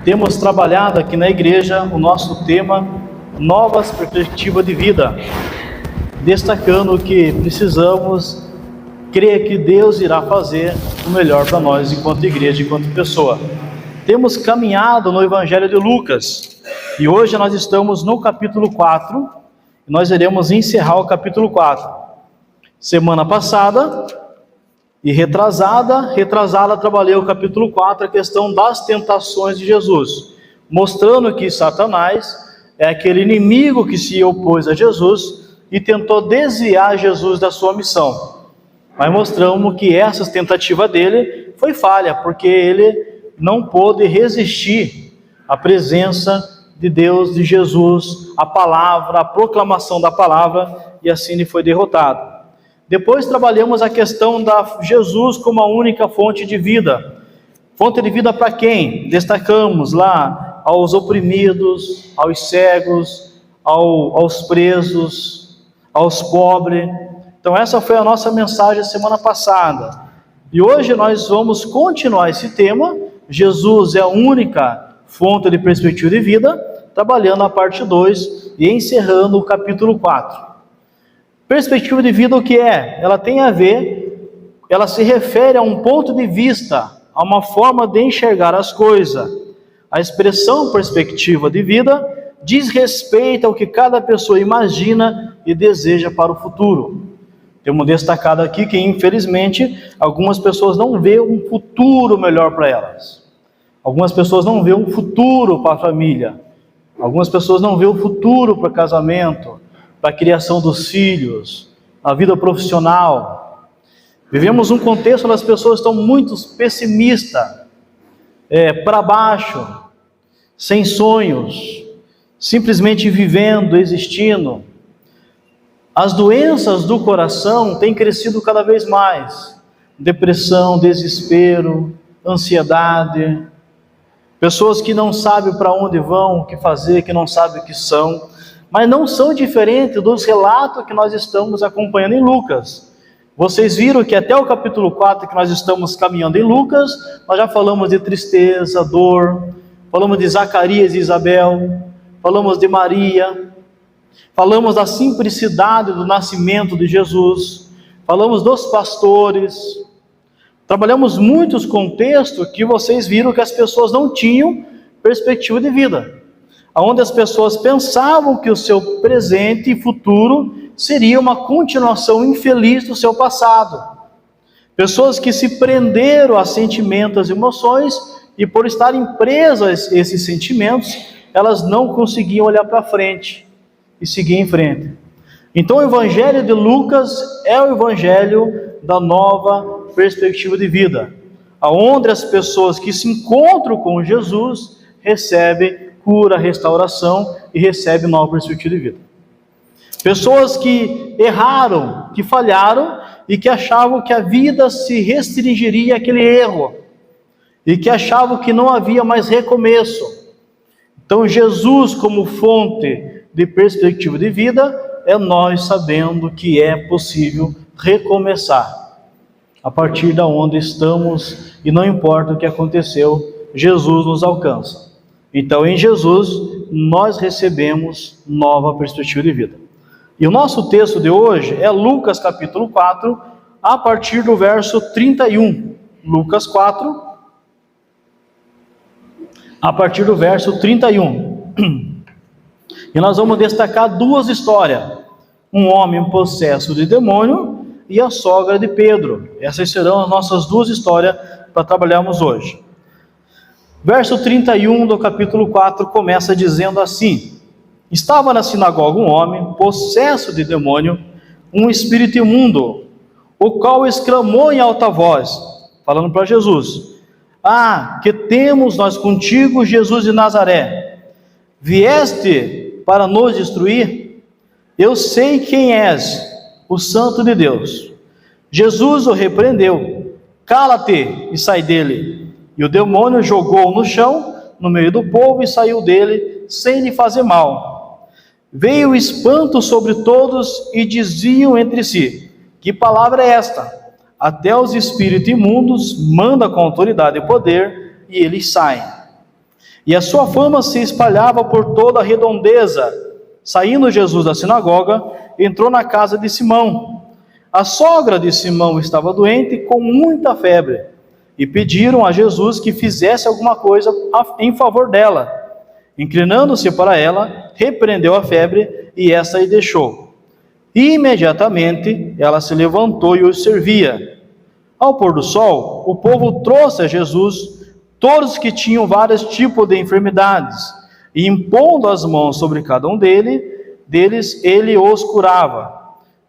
Temos trabalhado aqui na igreja o nosso tema Novas Perspectivas de Vida, destacando que precisamos crer que Deus irá fazer o melhor para nós enquanto igreja, enquanto pessoa. Temos caminhado no Evangelho de Lucas e hoje nós estamos no capítulo 4 e nós iremos encerrar o capítulo 4. Semana passada e retrasada, trabalhei o capítulo 4, a questão das tentações de Jesus, mostrando que Satanás é aquele inimigo que se opôs a Jesus e tentou desviar Jesus da sua missão. Mas mostramos que essa tentativa dele foi falha, porque ele não pôde resistir à presença de Deus, de Jesus, a palavra, a proclamação da palavra, e assim ele foi derrotado. Depois trabalhamos a questão da Jesus como a única fonte de vida. Fonte de vida para quem? Destacamos lá aos oprimidos, aos cegos, aos presos, aos pobres. Então essa foi a nossa mensagem semana passada. E hoje nós vamos continuar esse tema. Jesus é a única fonte de perspectiva de vida, trabalhando a parte 2 e encerrando o capítulo 4. Perspectiva de vida o que é? Ela tem a ver, ela se refere a um ponto de vista, a uma forma de enxergar as coisas. A expressão perspectiva de vida diz respeito ao que cada pessoa imagina e deseja para o futuro. Temos destacado aqui que, infelizmente, algumas pessoas não veem um futuro melhor para elas. Algumas pessoas não veem um futuro para a família. Algumas pessoas não veem um futuro para o casamento, para a criação dos filhos, a vida profissional. Vivemos um contexto onde as pessoas estão muito pessimistas, para baixo, sem sonhos, simplesmente vivendo, existindo. As doenças do coração têm crescido cada vez mais. Depressão, desespero, ansiedade. Pessoas que não sabem para onde vão, o que fazer, que não sabem o que são. Mas não são diferentes dos relatos que nós estamos acompanhando em Lucas. Vocês viram que até o capítulo 4 que nós estamos caminhando em Lucas, nós já falamos de tristeza, dor, falamos de Zacarias e Isabel, falamos de Maria, falamos da simplicidade do nascimento de Jesus, falamos dos pastores, trabalhamos muitos contextos que vocês viram que as pessoas não tinham perspectiva de vida, onde as pessoas pensavam que o seu presente e futuro seria uma continuação infeliz do seu passado. Pessoas que se prenderam a sentimentos e emoções, e por estarem presas a esses sentimentos, elas não conseguiam olhar para frente e seguir em frente. Então o Evangelho de Lucas é o Evangelho da nova perspectiva de vida, onde as pessoas que se encontram com Jesus recebem cura, restauração e recebe nova perspectiva de vida. Pessoas que erraram, que falharam e que achavam que a vida se restringiria àquele erro e que achavam que não havia mais recomeço. Então Jesus, como fonte de perspectiva de vida, é nós sabendo que é possível recomeçar a partir da onde estamos, e não importa o que aconteceu, Jesus nos alcança. Então, em Jesus, nós recebemos nova perspectiva de vida. E o nosso texto de hoje é Lucas capítulo 4, a partir do verso 31. Lucas 4, a partir do verso 31. E nós vamos destacar duas histórias. Um homem possesso de demônio e a sogra de Pedro. Essas serão as nossas duas histórias para trabalharmos hoje. Verso 31 do capítulo 4 começa dizendo assim: Estava na sinagoga um homem, possesso de demônio, um espírito imundo, o qual exclamou em alta voz, falando para Jesus: Ah, que temos nós contigo, Jesus de Nazaré? Vieste para nos destruir? Eu sei quem és, o Santo de Deus. Jesus o repreendeu: Cala-te e sai dele. E o demônio jogou-o no chão, no meio do povo, e saiu dele, sem lhe fazer mal. Veio o espanto sobre todos, e diziam entre si: Que palavra é esta? Até os espíritos imundos manda com autoridade e poder, e eles saem. E a sua fama se espalhava por toda a redondeza. Saindo Jesus da sinagoga, entrou na casa de Simão. A sogra de Simão estava doente com muita febre, e pediram a Jesus que fizesse alguma coisa em favor dela. Inclinando-se para ela, repreendeu a febre, e esta a deixou. E imediatamente ela se levantou e os servia. Ao pôr do sol, o povo trouxe a Jesus todos que tinham vários tipos de enfermidades, e impondo as mãos sobre cada um deles, ele os curava.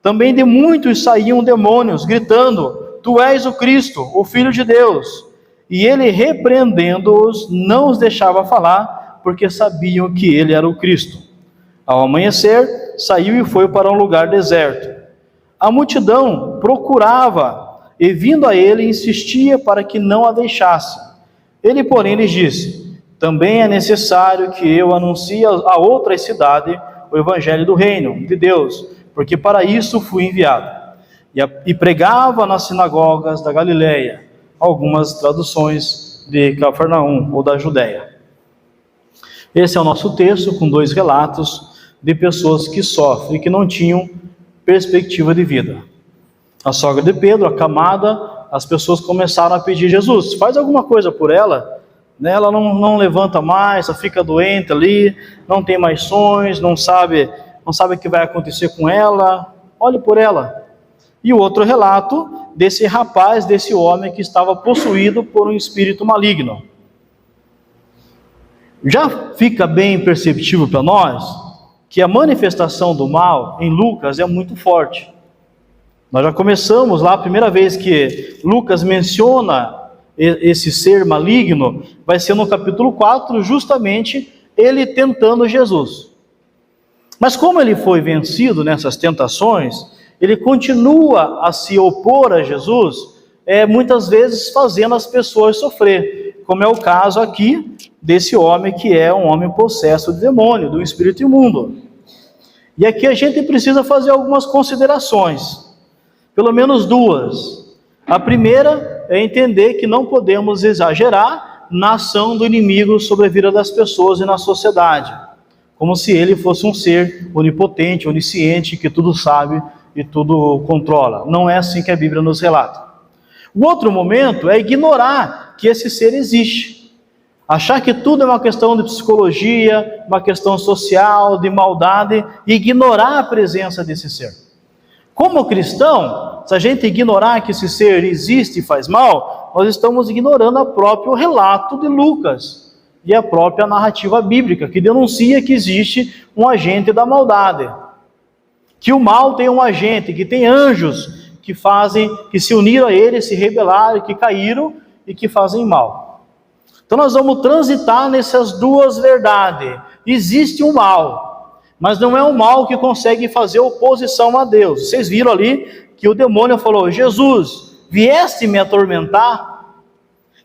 Também de muitos saíam demônios, gritando: Tu és o Cristo, o Filho de Deus. E ele, repreendendo-os, não os deixava falar, porque sabiam que ele era o Cristo. Ao amanhecer, saiu e foi para um lugar deserto. A multidão procurava, e vindo a ele, insistia para que não a deixasse. Ele, porém, lhes disse: Também é necessário que eu anuncie a outras cidades o evangelho do reino de Deus, porque para isso fui enviado. E pregava nas sinagogas da Galileia, algumas traduções de Cafarnaum ou da Judéia. Esse é o nosso texto, com 2 relatos de pessoas que sofrem e que não tinham perspectiva de vida. A sogra de Pedro, acamada, as pessoas começaram a pedir: Jesus, faz alguma coisa por ela. Ela não levanta mais, só fica doente ali, não tem mais sonhos, não sabe o que vai acontecer com ela, olhe por ela. E o outro relato desse rapaz, desse homem que estava possuído por um espírito maligno. Já fica bem perceptível para nós que a manifestação do mal em Lucas é muito forte. Nós já começamos lá, a primeira vez que Lucas menciona esse ser maligno, vai ser no capítulo 4, justamente ele tentando Jesus. Mas como ele foi vencido nessas tentações, ele continua a se opor a Jesus, muitas vezes fazendo as pessoas sofrer, como é o caso aqui desse homem que é um homem possesso de demônio, do espírito imundo. E aqui a gente precisa fazer algumas considerações, pelo menos 2. A primeira é entender que não podemos exagerar na ação do inimigo sobre a vida das pessoas e na sociedade, como se ele fosse um ser onipotente, onisciente, que tudo sabe e tudo controla. Não é assim que a Bíblia nos relata. O outro momento é ignorar que esse ser existe. Achar que tudo é uma questão de psicologia, uma questão social, de maldade, e ignorar a presença desse ser. Como cristão, se a gente ignorar que esse ser existe e faz mal, nós estamos ignorando o próprio relato de Lucas e a própria narrativa bíblica, que denuncia que existe um agente da maldade. Que o mal tem um agente, que tem anjos que se uniram a ele, se rebelaram, que caíram e que fazem mal. Então nós vamos transitar nessas 2 verdades. Existe um mal, mas não é um mal que consegue fazer oposição a Deus. Vocês viram ali que o demônio falou: Jesus, vieste me atormentar?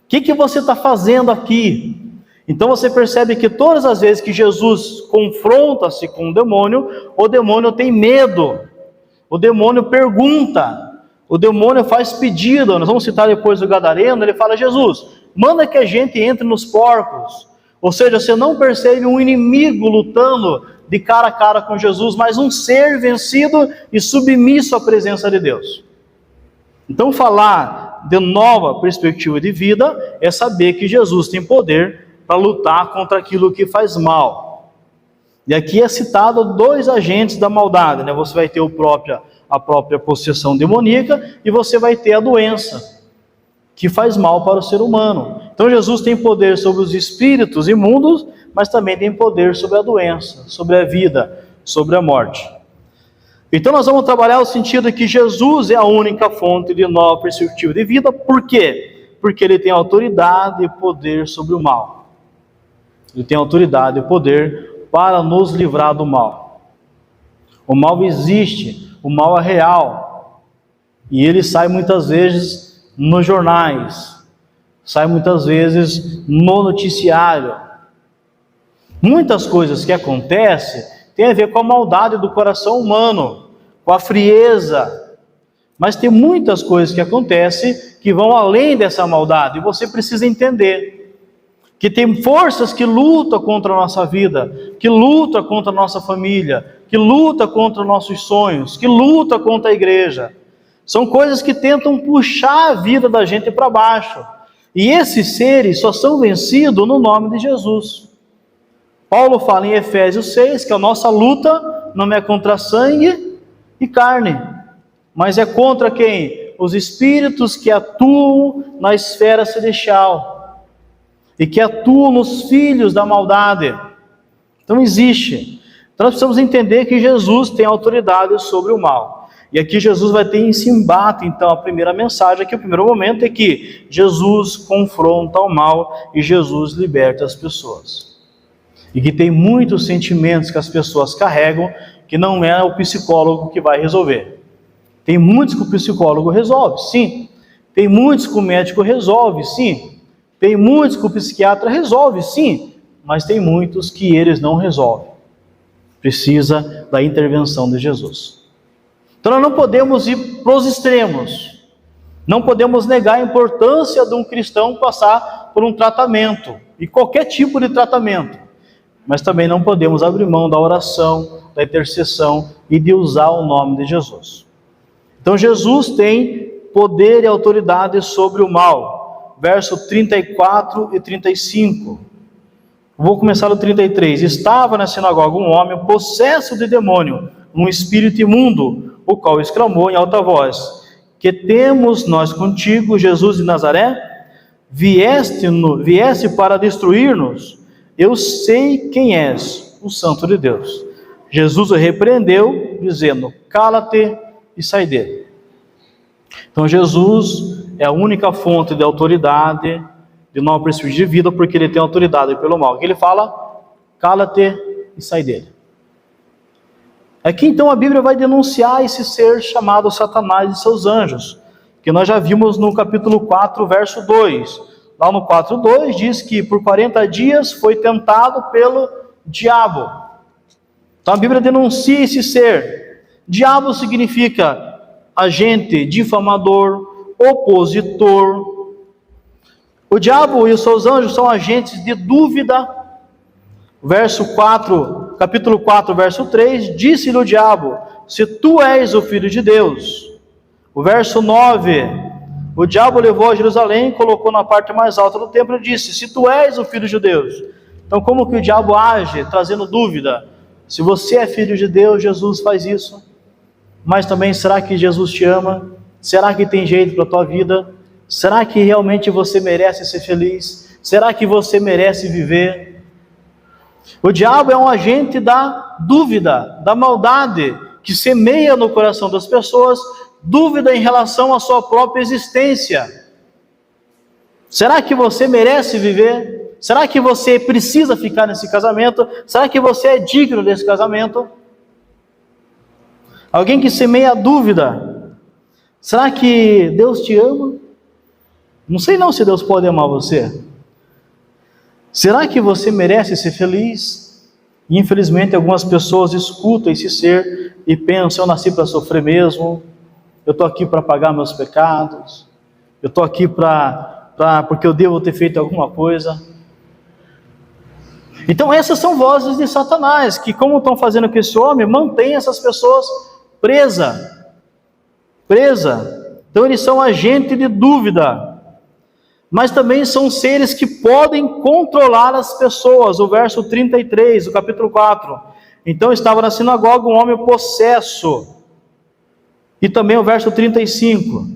O que você está fazendo aqui? Então você percebe que todas as vezes que Jesus confronta-se com o demônio tem medo, o demônio pergunta, o demônio faz pedido. Nós vamos citar depois o Gadareno, ele fala: Jesus, manda que a gente entre nos porcos. Ou seja, você não percebe um inimigo lutando de cara a cara com Jesus, mas um ser vencido e submisso à presença de Deus. Então falar de nova perspectiva de vida é saber que Jesus tem poder para lutar contra aquilo que faz mal. E aqui é citado 2 agentes da maldade, né? Você vai ter a própria possessão demoníaca e você vai ter a doença, que faz mal para o ser humano. Então Jesus tem poder sobre os espíritos imundos, mas também tem poder sobre a doença, sobre a vida, sobre a morte. Então nós vamos trabalhar o sentido de que Jesus é a única fonte de nova perspectiva de vida. Por quê? Porque ele tem autoridade e poder sobre o mal. Ele tem autoridade e poder para nos livrar do mal. O mal existe, o mal é real. E ele sai muitas vezes nos jornais, sai muitas vezes no noticiário. Muitas coisas que acontecem têm a ver com a maldade do coração humano, com a frieza. Mas tem muitas coisas que acontecem que vão além dessa maldade. E você precisa entender que tem forças que lutam contra a nossa vida, que lutam contra a nossa família, que lutam contra nossos sonhos, que lutam contra a igreja. São coisas que tentam puxar a vida da gente para baixo. E esses seres só são vencidos no nome de Jesus. Paulo fala em Efésios 6 que a nossa luta não é contra sangue e carne, mas é contra quem? Os espíritos que atuam na esfera celestial e que atuam nos filhos da maldade. Então existe. Então nós precisamos entender que Jesus tem autoridade sobre o mal. E aqui Jesus vai ter esse embate. Então a primeira mensagem aqui, o primeiro momento é que Jesus confronta o mal e Jesus liberta as pessoas. E que tem muitos sentimentos que as pessoas carregam que não é o psicólogo que vai resolver. Tem muitos que o psicólogo resolve, sim. Tem muitos que o médico resolve, sim. Tem muitos que o psiquiatra resolve, sim. Mas tem muitos que eles não resolvem. Precisa da intervenção de Jesus. Então nós não podemos ir para os extremos. Não podemos negar a importância de um cristão passar por um tratamento. E qualquer tipo de tratamento. Mas também não podemos abrir mão da oração, da intercessão e de usar o nome de Jesus. Então Jesus tem poder e autoridade sobre o mal. Verso 34 e 35. Vou começar no 33. Estava na sinagoga um homem possesso de demônio, um espírito imundo, o qual exclamou em alta voz: que temos nós contigo, Jesus de Nazaré? Vieste para destruir-nos? Eu sei quem és, o Santo de Deus. Jesus o repreendeu, dizendo: cala-te e sai dele. Então Jesus é a única fonte de autoridade, de nova perspectiva de vida, porque ele tem autoridade pelo mal. Ele fala: cala-te e sai dele. Aqui então a Bíblia vai denunciar esse ser chamado Satanás e seus anjos, que nós já vimos no capítulo 4, verso 2. Lá no 4:2 diz que por 40 dias foi tentado pelo diabo. Então a Bíblia denuncia esse ser. Diabo significa agente difamador, opositor. O diabo e os seus anjos são agentes de dúvida. Capítulo 4, verso 3, disse-lhe o diabo: se tu és o Filho de Deus. O verso 9, o diabo levou a Jerusalém, colocou na parte mais alta do templo e disse: se tu és o Filho de Deus. Então como que o diabo age? Trazendo dúvida. Se você é filho de Deus, Jesus faz isso. Mas também, será que Jesus te ama? Será que tem jeito para a tua vida? Será que realmente você merece ser feliz? Será que você merece viver? O diabo é um agente da dúvida, da maldade, que semeia no coração das pessoas dúvida em relação à sua própria existência. Será que você merece viver? Será que você precisa ficar nesse casamento? Será que você é digno desse casamento? Alguém que semeia a dúvida. Será que Deus te ama? Não sei não se Deus pode amar você. Será que você merece ser feliz? E, infelizmente algumas pessoas escutam esse ser e pensam: eu nasci para sofrer mesmo, eu estou aqui para pagar meus pecados, eu estou aqui porque eu devo ter feito alguma coisa. Então essas são vozes de Satanás, que como estão fazendo com esse homem, mantém essas pessoas presas. Então eles são agentes de dúvida. Mas também são seres que podem controlar as pessoas. O verso 33, do capítulo 4. Então estava na sinagoga um homem possesso. E também o verso 35.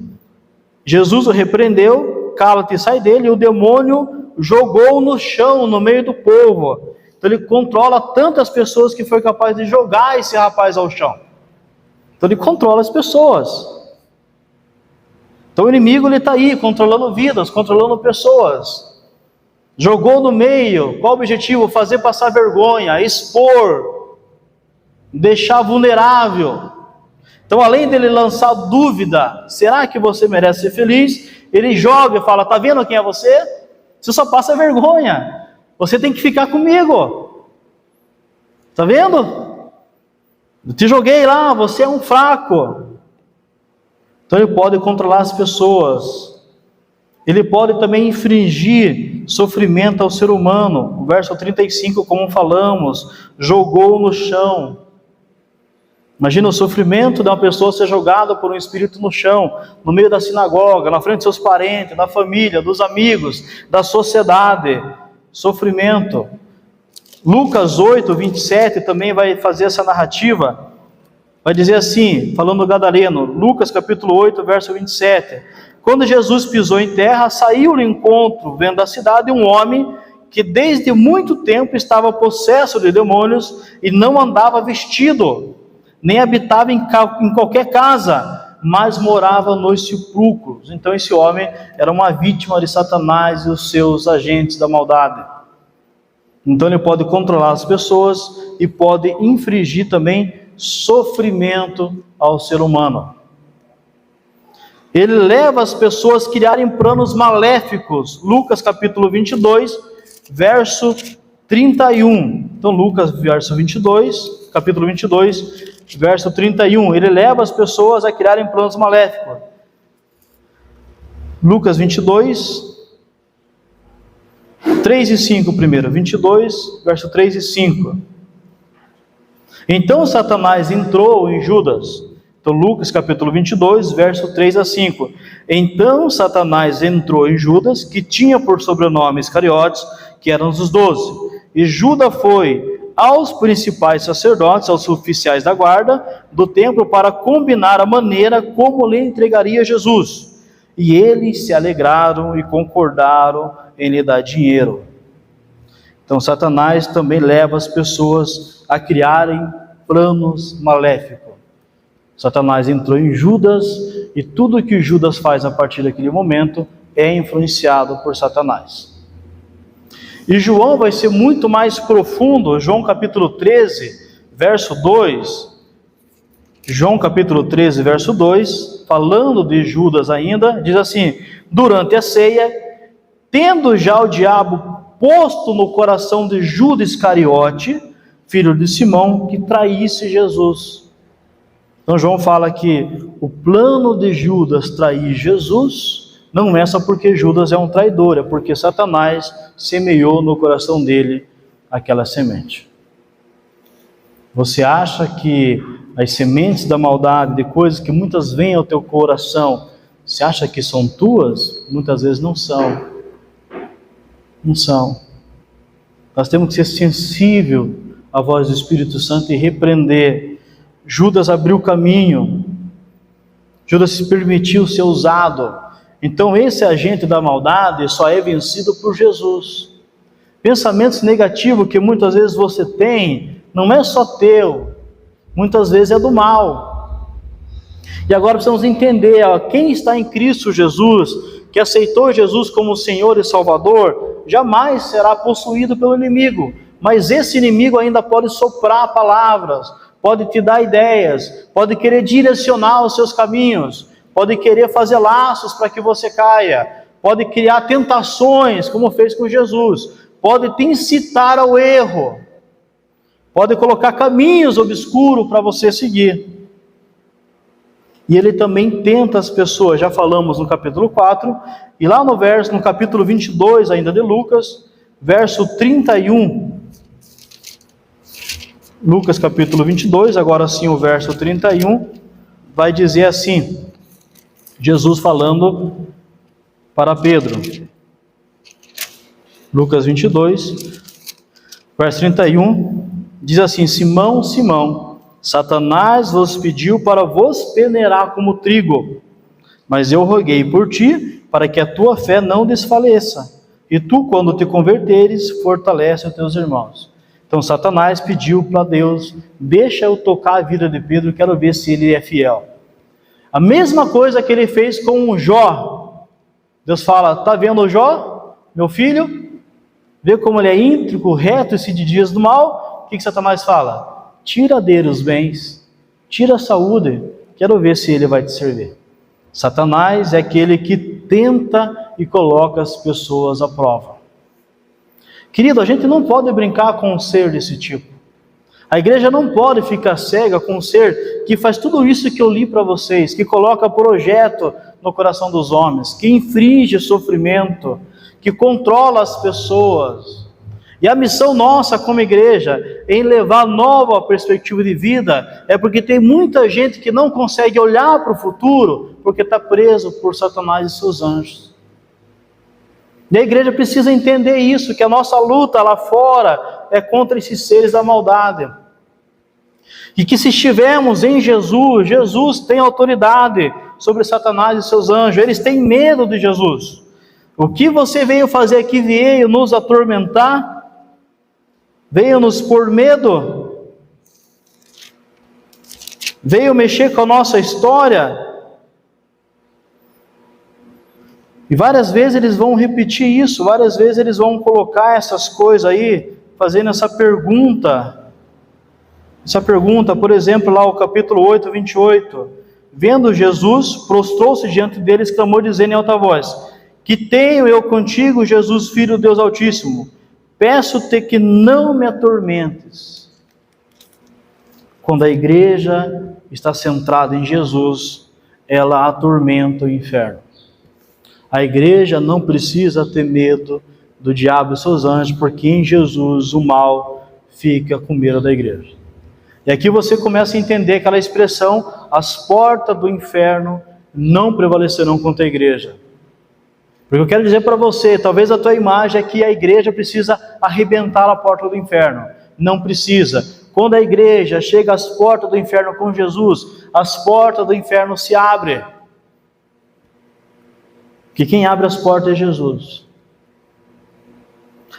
Jesus o repreendeu, cala-te e sai dele, e o demônio jogou no chão, no meio do povo. Então ele controla tantas pessoas que foi capaz de jogar esse rapaz ao chão. Então ele controla as pessoas. Então o inimigo está aí, controlando vidas, controlando pessoas. Jogou no meio. Qual o objetivo? Fazer passar vergonha, expor, deixar vulnerável. Então além dele lançar dúvida, será que você merece ser feliz? Ele joga e fala: está vendo quem é você? Você só passa vergonha. Você tem que ficar comigo. Está vendo? Eu te joguei lá, você é um fraco. Então ele pode controlar as pessoas. Ele pode também infligir sofrimento ao ser humano. O verso 35, como falamos, jogou no chão. Imagina o sofrimento de uma pessoa ser jogada por um espírito no chão, no meio da sinagoga, na frente de seus parentes, da família, dos amigos, da sociedade. Sofrimento. Lucas 8, 27 também vai fazer essa narrativa. Vai dizer assim, falando do gadareno, Lucas capítulo 8, verso 27. Quando Jesus pisou em terra, saiu no encontro, dentro da cidade, um homem que desde muito tempo estava possesso de demônios e não andava vestido, nem habitava em qualquer casa, mas morava nos sepulcros. Então esse homem era uma vítima de Satanás e os seus agentes da maldade. Então ele pode controlar as pessoas e pode infligir também sofrimento ao ser humano. Ele leva as pessoas a criarem planos maléficos. Lucas capítulo 22, verso 31. Então Lucas capítulo 22, verso 31. Ele leva as pessoas a criarem planos maléficos. Lucas 22, 3 e 5 primeiro. 22, verso 3 e 5. Então Satanás entrou em Judas. Então Lucas capítulo 22, verso 3 a 5. Então Satanás entrou em Judas, que tinha por sobrenome Iscariotes, que eram os 12. E Judas foi aos principais sacerdotes, aos oficiais da guarda do templo, para combinar a maneira como lhe entregaria Jesus. E eles se alegraram e concordaram em lhe dar dinheiro. Então Satanás também leva as pessoas a criarem planos maléficos. Satanás entrou em Judas e tudo que Judas faz a partir daquele momento é influenciado por Satanás. E João vai ser muito mais profundo. João capítulo 13, verso 2. João capítulo 13, verso 2, falando de Judas ainda, diz assim: durante a ceia, tendo já o diabo posto no coração de Judas Iscariote, filho de Simão, que traísse Jesus. Então João fala que o plano de Judas trair Jesus não é só porque Judas é um traidor, é porque Satanás semeou no coração dele aquela semente. Você acha que as sementes da maldade, de coisas que muitas vêm ao teu coração, você acha que são tuas? Muitas vezes não são. Não são. Nós temos que ser sensível à voz do Espírito Santo e repreender. Judas abriu caminho, Judas se permitiu ser usado. Então esse agente da maldade só é vencido por Jesus. Pensamentos negativos que muitas vezes você tem, não é só teu, muitas vezes é do mal. E agora precisamos entender, quem está em Cristo Jesus, que aceitou Jesus como Senhor e Salvador, jamais será possuído pelo inimigo. Mas esse inimigo ainda pode soprar palavras, pode te dar ideias, pode querer direcionar os seus caminhos, pode querer fazer laços para que você caia, pode criar tentações, como fez com Jesus, pode te incitar ao erro, pode colocar caminhos obscuros para você seguir. E ele também tenta as pessoas, já falamos no capítulo 4, e lá no capítulo 22 ainda de Lucas, verso 31, Lucas capítulo 22, agora sim o verso 31, vai dizer assim, Jesus falando para Pedro, Lucas 22, verso 31, diz assim: Simão, Simão, Satanás vos pediu para vos peneirar como trigo, mas eu roguei por ti, para que a tua fé não desfaleça, e tu, quando te converteres, fortalece os teus irmãos. Então Satanás pediu para Deus: deixa eu tocar a vida de Pedro, quero ver se ele é fiel. A mesma coisa que ele fez com o Jó. Deus fala: está vendo o Jó, meu filho? Vê como ele é íntegro, reto e se desvia do mal? O que Satanás fala? Tira dele os bens, tira a saúde, quero ver se ele vai te servir. Satanás é aquele que tenta e coloca as pessoas à prova. Querido, a gente não pode brincar com um ser desse tipo. A igreja não pode ficar cega com um ser que faz tudo isso que eu li para vocês, que coloca projeto no coração dos homens, que inflige sofrimento, que controla as pessoas. E a missão nossa como igreja em levar nova perspectiva de vida é porque tem muita gente que não consegue olhar para o futuro porque está preso por Satanás e seus anjos. E a igreja precisa entender isso, que a nossa luta lá fora é contra esses seres da maldade. E que se estivermos em Jesus, Jesus tem autoridade sobre Satanás e seus anjos, eles têm medo de Jesus. O que você veio fazer aqui? Veio nos atormentar? Veio nos pôr medo? Veio mexer com a nossa história? E várias vezes eles vão repetir isso, várias vezes eles vão colocar essas coisas aí, fazendo essa pergunta, por exemplo, lá o capítulo 8, 28. Vendo Jesus, prostrou-se diante deles, clamou dizendo em alta voz: que tenho eu contigo, Jesus, Filho do Deus Altíssimo? Peço-te que não me atormentes. Quando a igreja está centrada em Jesus, ela atormenta o inferno. A igreja não precisa ter medo do diabo e seus anjos, porque em Jesus o mal fica com medo da igreja. E aqui você começa a entender aquela expressão: as portas do inferno não prevalecerão contra a igreja. Porque eu quero dizer para você, talvez a tua imagem é que a igreja precisa arrebentar a porta do inferno. Não precisa. Quando a igreja chega às portas do inferno com Jesus, as portas do inferno se abrem. Que quem abre as portas é Jesus.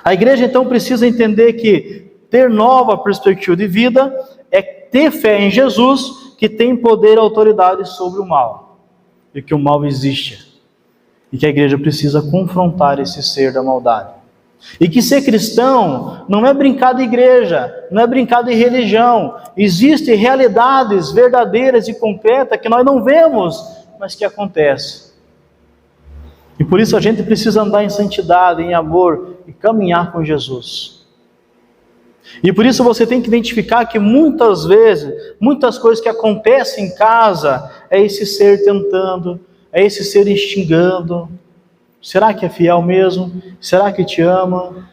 A igreja então precisa entender que ter nova perspectiva de vida é ter fé em Jesus, que tem poder e autoridade sobre o mal, e que o mal existe, e que a igreja precisa confrontar esse ser da maldade. E que ser cristão não é brincar de igreja, não é brincar de religião. Existem realidades verdadeiras e concretas que nós não vemos, mas que acontecem. E por isso a gente precisa andar em santidade, em amor e caminhar com Jesus. E por isso você tem que identificar que muitas vezes, muitas coisas que acontecem em casa, é esse ser tentando, é esse ser instigando. Será que é fiel mesmo? Será que te ama?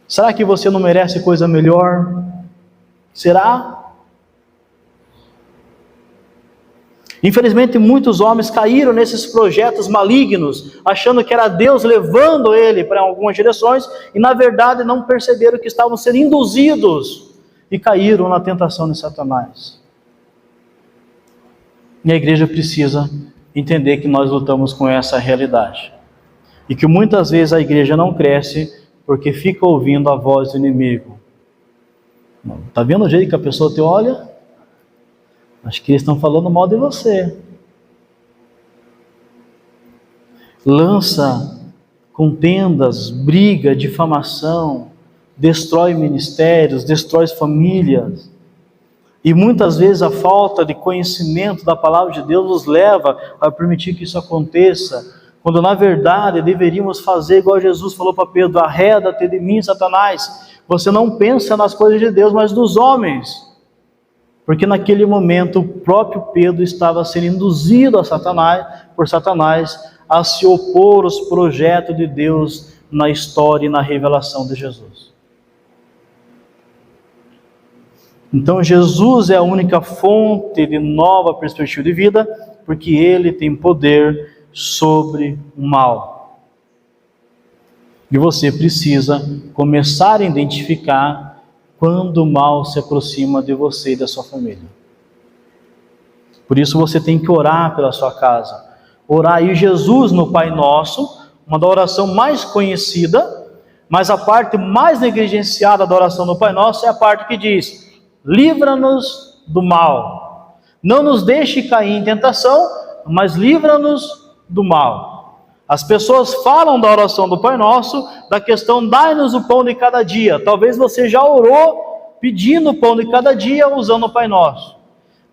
Será que você não merece coisa melhor? Será? Infelizmente muitos homens caíram nesses projetos malignos, achando que era Deus levando ele para algumas direções, e na verdade não perceberam que estavam sendo induzidos, e caíram na tentação de Satanás. E a igreja precisa entender que nós lutamos com essa realidade, e que muitas vezes a igreja não cresce, porque fica ouvindo a voz do inimigo. Está vendo o jeito que a pessoa te olha? Acho que eles estão falando mal de você. Lança contendas, briga, difamação, destrói ministérios, destrói famílias. E muitas vezes a falta de conhecimento da palavra de Deus nos leva a permitir que isso aconteça, quando na verdade deveríamos fazer igual Jesus falou para Pedro: arreda-te de mim, Satanás. Você não pensa nas coisas de Deus, mas dos homens. Porque naquele momento o próprio Pedro estava sendo induzido por Satanás a se opor aos projetos de Deus na história e na revelação de Jesus. Então Jesus é a única fonte de nova perspectiva de vida, porque Ele tem poder sobre o mal. E você precisa começar a identificar quando o mal se aproxima de você e da sua família. Por isso você tem que orar pela sua casa. Orar. E Jesus no Pai Nosso, uma da oração mais conhecida, mas a parte mais negligenciada da oração do Pai Nosso é a parte que diz: livra-nos do mal. Não nos deixe cair em tentação, mas livra-nos do mal. As pessoas falam da oração do Pai Nosso, da questão dai-nos o pão de cada dia. Talvez você já orou pedindo o pão de cada dia usando o Pai Nosso.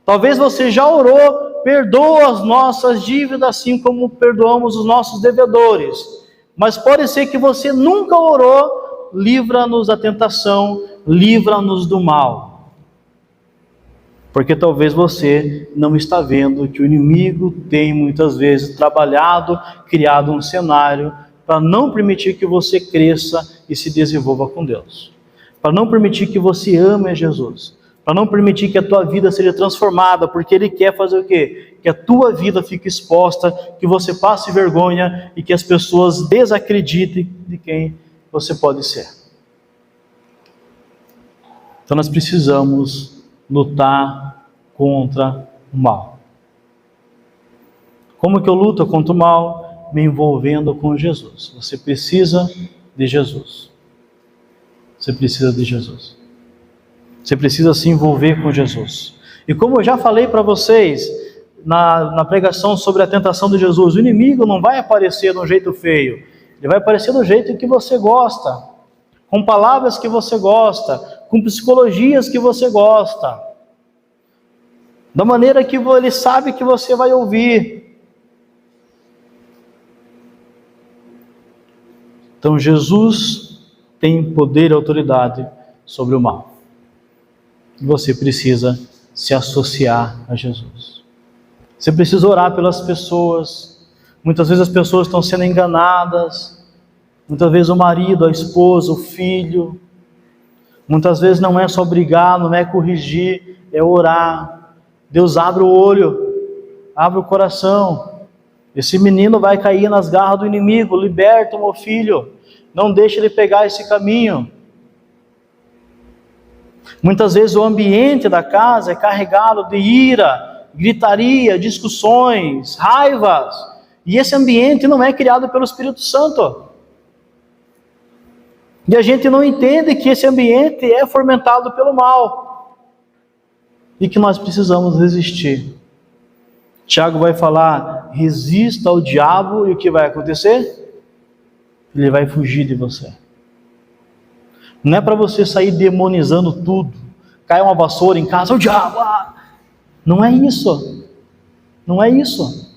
Talvez você já orou, perdoa as nossas dívidas assim como perdoamos os nossos devedores. Mas pode ser que você nunca orou, livra-nos da tentação, livra-nos do mal. Porque talvez você não está vendo que o inimigo tem muitas vezes trabalhado, criado um cenário para não permitir que você cresça e se desenvolva com Deus. Para não permitir que você ame a Jesus. Para não permitir que a tua vida seja transformada, porque Ele quer fazer o quê? Que a tua vida fique exposta, que você passe vergonha e que as pessoas desacreditem de quem você pode ser. Então nós precisamos lutar contra o mal. Como que eu luto contra o mal? Me envolvendo com Jesus. Você precisa de Jesus. Você precisa de Jesus. Você precisa se envolver com Jesus. E como eu já falei para vocês na pregação sobre a tentação de Jesus, o inimigo não vai aparecer de um jeito feio. Ele vai aparecer do jeito que você gosta, com palavras que você gosta, com psicologias que você gosta, da maneira que ele sabe que você vai ouvir. Então Jesus tem poder e autoridade sobre o mal. Você precisa se associar a Jesus. Você precisa orar pelas pessoas. Muitas vezes as pessoas estão sendo enganadas. Muitas vezes o marido, a esposa, o filho. Muitas vezes não é só brigar, não é corrigir, é orar. Deus abre o olho, abre o coração. Esse menino vai cair nas garras do inimigo. Liberta o meu filho. Não deixe ele pegar esse caminho. Muitas vezes o ambiente da casa é carregado de ira, gritaria, discussões, raivas. E esse ambiente não é criado pelo Espírito Santo. E a gente não entende que esse ambiente é fomentado pelo mal. E que nós precisamos resistir. Tiago vai falar, resista ao diabo, e o que vai acontecer? Ele vai fugir de você. Não é para você sair demonizando tudo. Cai uma vassoura em casa, o diabo! Não é isso. Não é isso.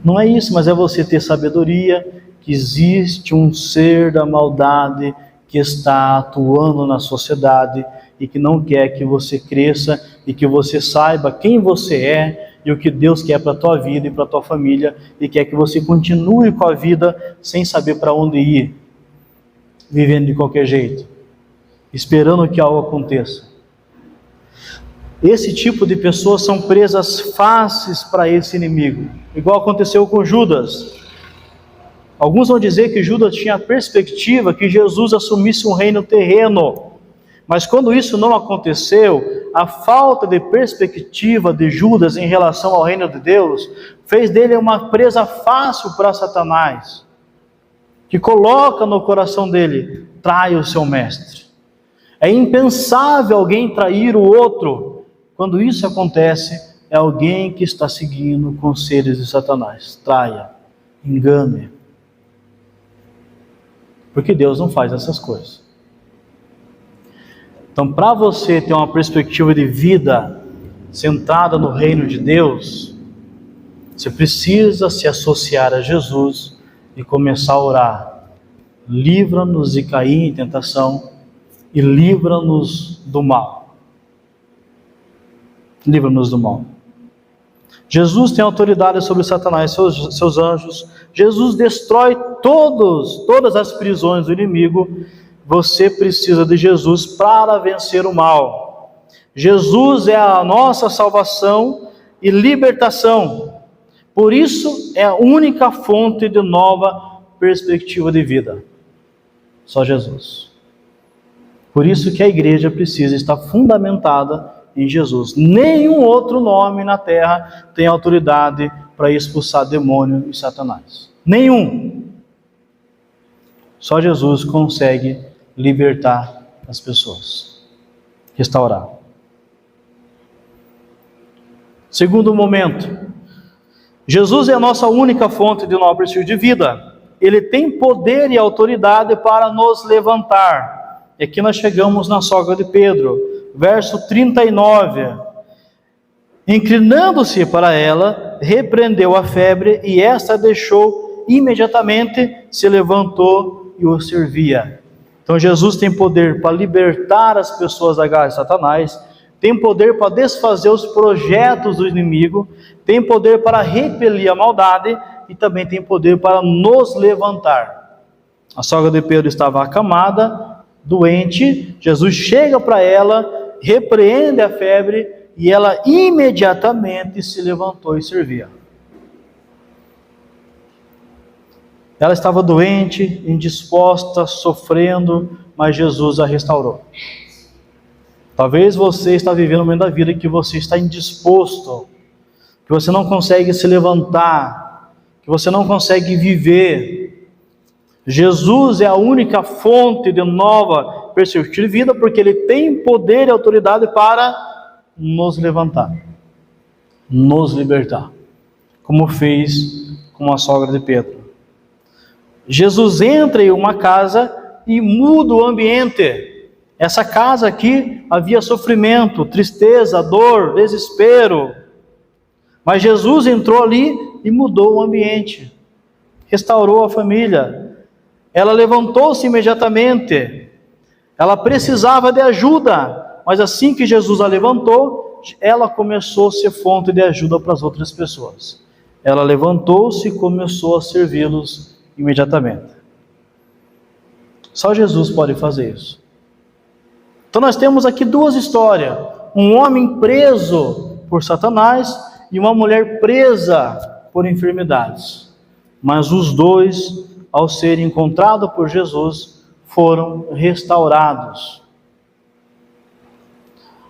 Não é isso, mas é você ter sabedoria que existe um ser da maldade que está atuando na sociedade e que não quer que você cresça e que você saiba quem você é e o que Deus quer para a tua vida e para a tua família e quer que você continue com a vida sem saber para onde ir, vivendo de qualquer jeito, esperando que algo aconteça. Esse tipo de pessoas são presas fáceis para esse inimigo, igual aconteceu com Judas. Alguns vão dizer que Judas tinha a perspectiva que Jesus assumisse um reino terreno, mas quando isso não aconteceu, a falta de perspectiva de Judas em relação ao reino de Deus fez dele uma presa fácil para Satanás, que coloca no coração dele, trai o seu mestre. É impensável alguém trair o outro. Quando isso acontece, é alguém que está seguindo conselhos de Satanás. Traia, engane. Porque Deus não faz essas coisas. Então, para você ter uma perspectiva de vida centrada no reino de Deus, você precisa se associar a Jesus e começar a orar. Livra-nos de cair em tentação e livra-nos do mal. Livra-nos do mal. Jesus tem autoridade sobre Satanás e seus anjos. Jesus destrói todas as prisões do inimigo. Você precisa de Jesus para vencer o mal. Jesus é a nossa salvação e libertação. Por isso é a única fonte de nova perspectiva de vida. Só Jesus. Por isso que a igreja precisa estar fundamentada em Jesus. Nenhum outro nome na terra tem autoridade para expulsar demônio e Satanás. Nenhum. Só Jesus consegue libertar as pessoas. Restaurar. Segundo momento, Jesus é a nossa única fonte de nova perspectiva de vida. Ele tem poder e autoridade para nos levantar. E aqui nós chegamos na sogra de Pedro, verso 39. Inclinando-se para ela, repreendeu a febre, e esta deixou imediatamente, se levantou e o servia. Então Jesus tem poder para libertar as pessoas da garra de Satanás, tem poder para desfazer os projetos do inimigo, tem poder para repelir a maldade e também tem poder para nos levantar. A sogra de Pedro estava acamada, doente. Jesus chega para ela, repreende a febre e ela imediatamente se levantou e servia. Ela estava doente, indisposta, sofrendo, mas Jesus a restaurou. Talvez você está vivendo um momento da vida que você está indisposto, que você não consegue se levantar, que você não consegue viver. Jesus é a única fonte de nova perspectiva de vida, porque Ele tem poder e autoridade para nos levantar, nos libertar, como fez com a sogra de Pedro. Jesus entra em uma casa e muda o ambiente. Essa casa aqui havia sofrimento, tristeza, dor, desespero. Mas Jesus entrou ali e mudou o ambiente. Restaurou a família. Ela levantou-se imediatamente. Ela precisava de ajuda. Mas assim que Jesus a levantou, ela começou a ser fonte de ajuda para as outras pessoas. Ela levantou-se e começou a servi-los imediatamente. Só Jesus pode fazer isso. Então nós temos aqui duas histórias. Um homem preso por Satanás e uma mulher presa por enfermidades. Mas os dois, ao serem encontrados por Jesus, foram restaurados.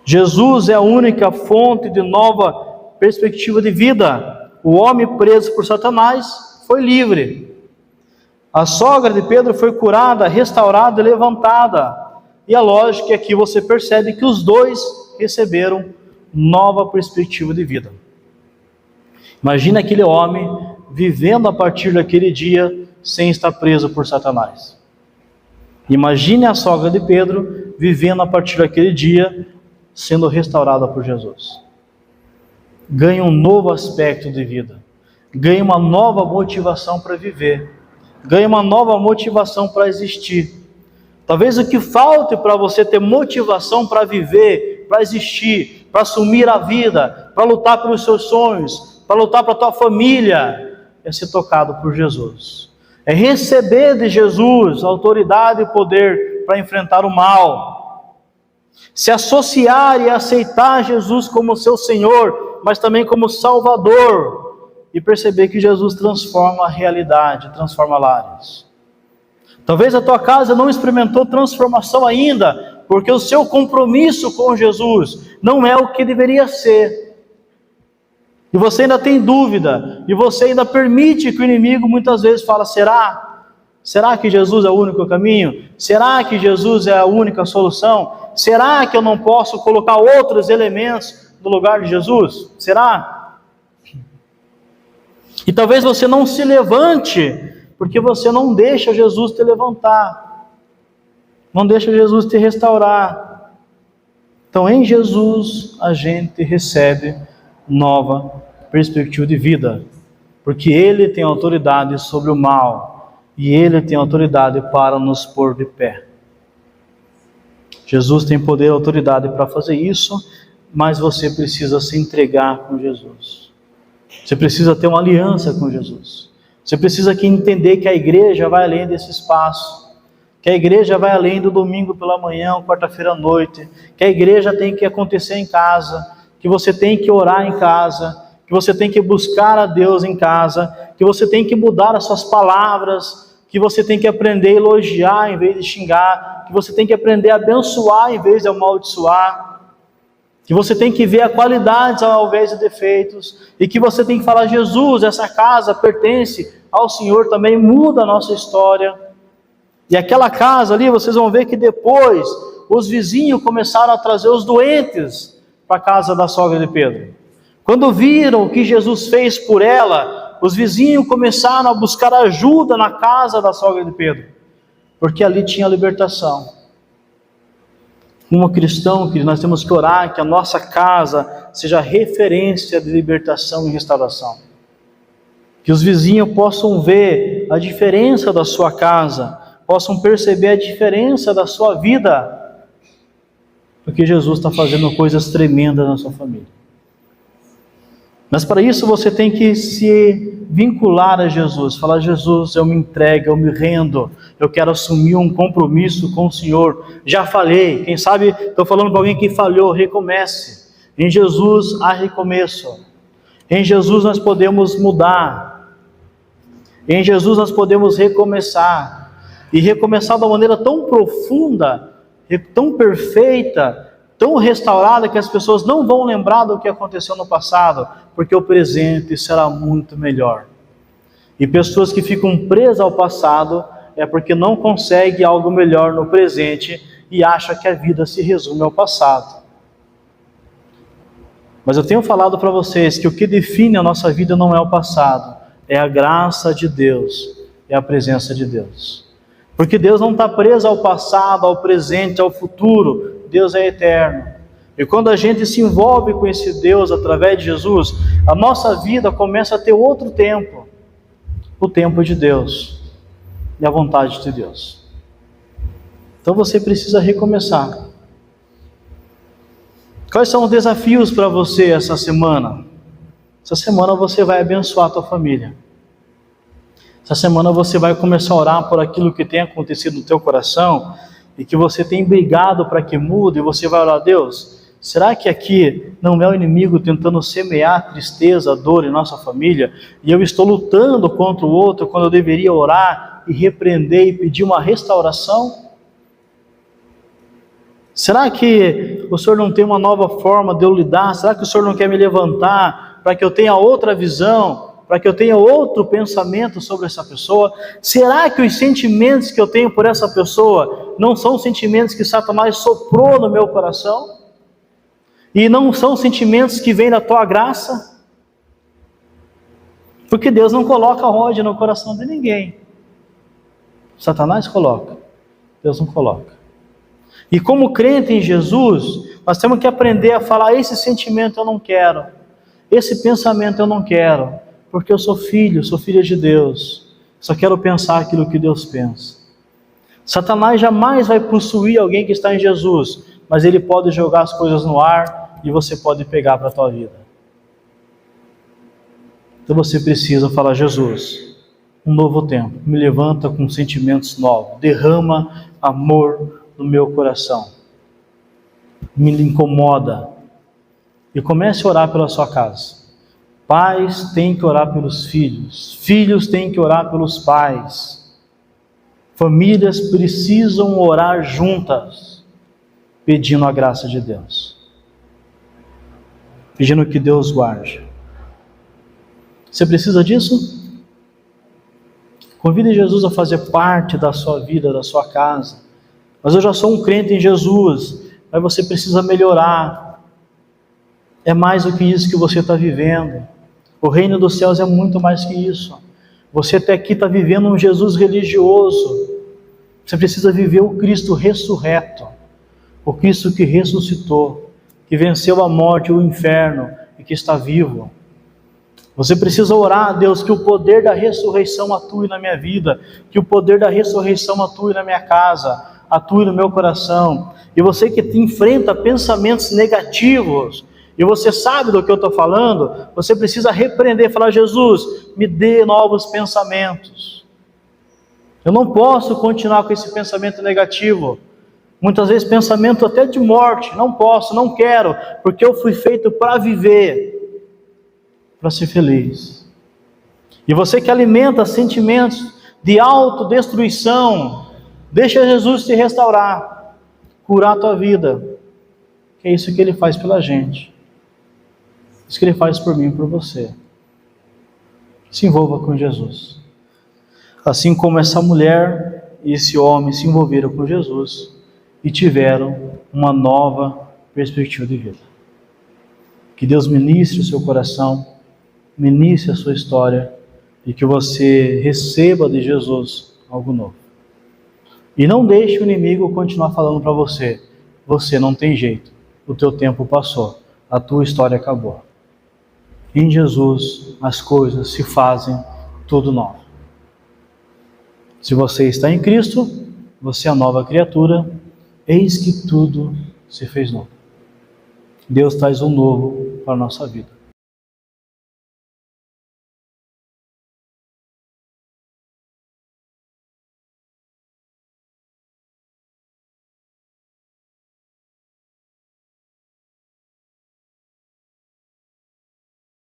Jesus é a única fonte de nova perspectiva de vida. O homem preso por Satanás foi livre. A sogra de Pedro foi curada, restaurada e levantada. E a lógica é que você percebe que os dois receberam nova perspectiva de vida. Imagina aquele homem vivendo a partir daquele dia sem estar preso por Satanás. Imagine a sogra de Pedro vivendo a partir daquele dia sendo restaurada por Jesus. Ganha um novo aspecto de vida. Ganha uma nova motivação para viver. Ganha uma nova motivação para existir. Talvez o que falte para você ter motivação para viver, para existir, para assumir a vida, para lutar pelos seus sonhos, para lutar para a tua família, é ser tocado por Jesus. É receber de Jesus autoridade e poder para enfrentar o mal. Se associar e aceitar Jesus como seu Senhor, mas também como Salvador. E perceber que Jesus transforma a realidade, transforma lares. Talvez a tua casa não experimentou transformação ainda, porque o seu compromisso com Jesus não é o que deveria ser. E você ainda tem dúvida, e você ainda permite que o inimigo muitas vezes fala, será? Será que Jesus é o único caminho? Será que Jesus é a única solução? Será que eu não posso colocar outros elementos no lugar de Jesus? Será? E talvez você não se levante, porque você não deixa Jesus te levantar, não deixa Jesus te restaurar. Então em Jesus a gente recebe nova perspectiva de vida, porque Ele tem autoridade sobre o mal, e Ele tem autoridade para nos pôr de pé. Jesus tem poder e autoridade para fazer isso, mas você precisa se entregar com Jesus. Você precisa ter uma aliança com Jesus. Você precisa entender que a igreja vai além desse espaço, que a igreja vai além do domingo pela manhã ou quarta-feira à noite, que a igreja tem que acontecer em casa, que você tem que orar em casa, que você tem que buscar a Deus em casa, que você tem que mudar as suas palavras, que você tem que aprender a elogiar em vez de xingar, que você tem que aprender a abençoar em vez de amaldiçoar, que você tem que ver a qualidades ao invés de defeitos, e que você tem que falar, Jesus, essa casa pertence ao Senhor também, muda a nossa história. E aquela casa ali, vocês vão ver que depois, os vizinhos começaram a trazer os doentes para a casa da sogra de Pedro. Quando viram o que Jesus fez por ela, os vizinhos começaram a buscar ajuda na casa da sogra de Pedro, porque ali tinha libertação. Como cristão, que nós temos que orar que a nossa casa seja referência de libertação e restauração. Que os vizinhos possam ver a diferença da sua casa, possam perceber a diferença da sua vida. porque Jesus está fazendo coisas tremendas na sua família. Mas para isso você tem que se vincular a Jesus, falar: Jesus, eu me entrego, eu me rendo, eu quero assumir um compromisso com o Senhor. Já falhei, quem sabe estou falando para alguém que falhou, recomece. Em Jesus há recomeço. Em Jesus nós podemos mudar. Em Jesus nós podemos recomeçar. E recomeçar de uma maneira tão profunda, tão perfeita, tão restaurada, que as pessoas não vão lembrar do que aconteceu no passado, porque o presente será muito melhor. E pessoas que ficam presas ao passado é porque não conseguem algo melhor no presente e acham que a vida se resume ao passado. Mas eu tenho falado para vocês que o que define a nossa vida não é o passado, é a graça de Deus, é a presença de Deus. Porque Deus não está preso ao passado, ao presente, ao futuro. Deus é eterno. E quando a gente se envolve com esse Deus através de Jesus, a nossa vida começa a ter outro tempo. O tempo de Deus e a vontade de Deus. Então você precisa recomeçar. Quais são os desafios para você essa semana? Essa semana você vai abençoar a tua família. Essa semana você vai começar a orar por aquilo que tem acontecido no teu coração e que você tem brigado para que mude, e você vai orar: Deus, será que aqui não é o inimigo tentando semear tristeza, dor em nossa família, e eu estou lutando contra o outro quando eu deveria orar e repreender e pedir uma restauração? Será que o Senhor não tem uma nova forma de eu lidar? Será que o Senhor não quer me levantar para que eu tenha outra visão? Para que eu tenha outro pensamento sobre essa pessoa? Será que os sentimentos que eu tenho por essa pessoa não são sentimentos que Satanás soprou no meu coração? E não são sentimentos que vêm da tua graça? Porque Deus não coloca ódio no coração de ninguém. Satanás coloca, Deus não coloca. E como crente em Jesus, nós temos que aprender a falar: esse sentimento eu não quero, esse pensamento eu não quero, porque eu sou filho, sou filha de Deus, só quero pensar aquilo que Deus pensa. Satanás jamais vai possuir alguém que está em Jesus, mas ele pode jogar as coisas no ar e você pode pegar para a tua vida. Então você precisa falar: Jesus, um novo tempo, me levanta com sentimentos novos, derrama amor no meu coração, me incomoda. E comece a orar pela sua casa. Pais têm que orar pelos filhos, filhos têm que orar pelos pais, famílias precisam orar juntas, pedindo a graça de Deus, pedindo que Deus guarde. Você precisa disso? Convide Jesus a fazer parte da sua vida, da sua casa. Mas eu já sou um crente em Jesus, mas você precisa melhorar. É mais do que isso que você está vivendo. O reino dos céus é muito mais que isso. Você até aqui está vivendo um Jesus religioso. Você precisa viver o Cristo ressurreto, o Cristo que ressuscitou, que venceu a morte e o inferno e que está vivo. Você precisa orar a Deus que o poder da ressurreição atue na minha vida, que o poder da ressurreição atue na minha casa, atue no meu coração. E você que enfrenta pensamentos negativos, e você sabe do que eu estou falando, você precisa repreender, falar: Jesus, me dê novos pensamentos. Eu não posso continuar com esse pensamento negativo. Muitas vezes pensamento até de morte. Não posso, não quero, porque eu fui feito para viver, para ser feliz. E você que alimenta sentimentos de autodestruição, deixa Jesus te restaurar, curar a tua vida, que é isso que Ele faz pela gente, isso que Ele faz por mim e por você. Se envolva com Jesus, assim como essa mulher e esse homem se envolveram com Jesus e tiveram uma nova perspectiva de vida. Que Deus ministre o seu coração, ministre a sua história e que você receba de Jesus algo novo. E não deixe o inimigo continuar falando para você: você não tem jeito, o teu tempo passou, a tua história acabou. Em Jesus as coisas se fazem tudo novo. Se você está em Cristo, você é a nova criatura, eis que tudo se fez novo. Deus traz um novo para a nossa vida.